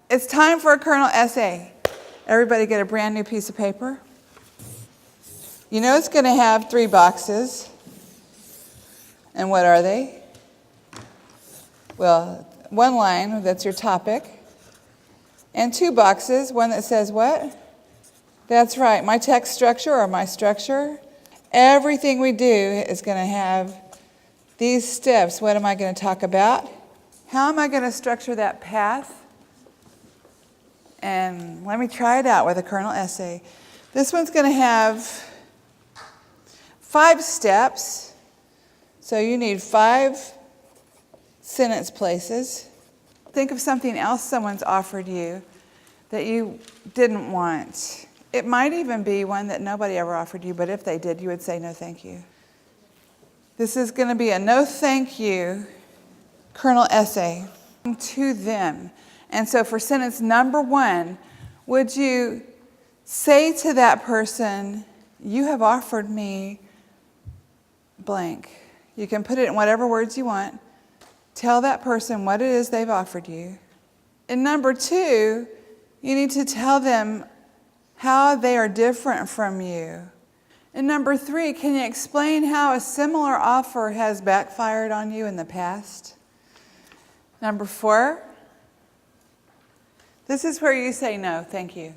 It's time for a kernel essay. Everybody get a brand new piece of paper. You know it's going to have 3 boxes. And what are they? Well, 1 line, that's your topic. And 2 boxes, one that says what? That's right, my text structure or my structure. Everything we do is going to have these steps. What am I going to talk about? How am I going to structure that path? And let me try it out with a kernel essay. This one's going to have 5 steps. So you need 5 sentence places. Think of something else someone's offered you that you didn't want. It might even be one that nobody ever offered you, but if they did, you would say no thank you. This is going to be a no thank you kernel essay to them. And so for sentence number 1, would you say to that person, you have offered me blank. You can put it in whatever words you want. Tell that person what it is they've offered you. And number 2, you need to tell them how they are different from you. And number 3, can you explain how a similar offer has backfired on you in the past? Number 4, this is where you say no, thank you.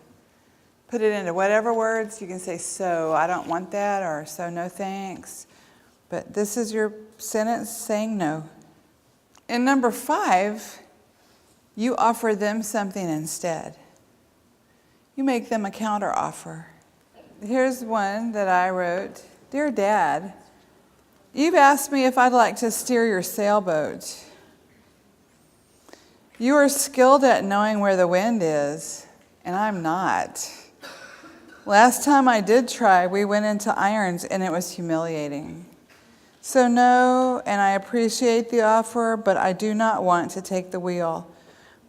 Put it into whatever words. You can say, so I don't want that, or so no thanks. But this is your sentence saying no. And number 5, you offer them something instead. You make them a counter offer. Here's one that I wrote. Dear Dad, you've asked me if I'd like to steer your sailboat. You are skilled at knowing where the wind is, and I'm not. Last time I did try, we went into irons, and it was humiliating. So no, and I appreciate the offer, but I do not want to take the wheel.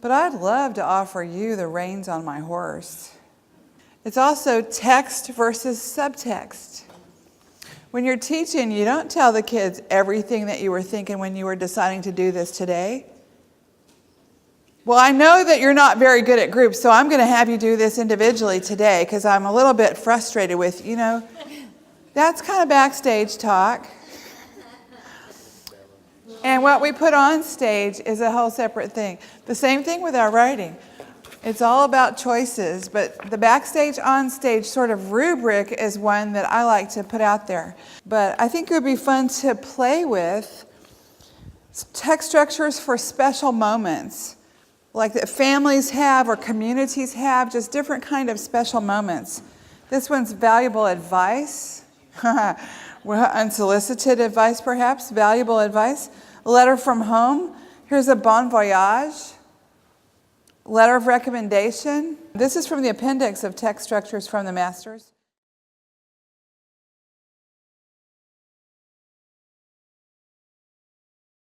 But I'd love to offer you the reins on my horse. It's also text versus subtext. When you're teaching, you don't tell the kids everything that you were thinking when you were deciding to do this today. Well, I know that you're not very good at groups, so I'm going to have you do this individually today because I'm a little bit frustrated with, that's kind of backstage talk. And what we put on stage is a whole separate thing. The same thing with our writing. It's all about choices, but the backstage, on stage sort of rubric is one that I like to put out there. But I think it would be fun to play with text structures for special moments, like that families have or communities have, just different kind of special moments. This one's valuable advice. Unsolicited advice, perhaps, valuable advice. A letter from home. Here's a bon voyage. Letter of recommendation. This is from the appendix of text structures from the masters.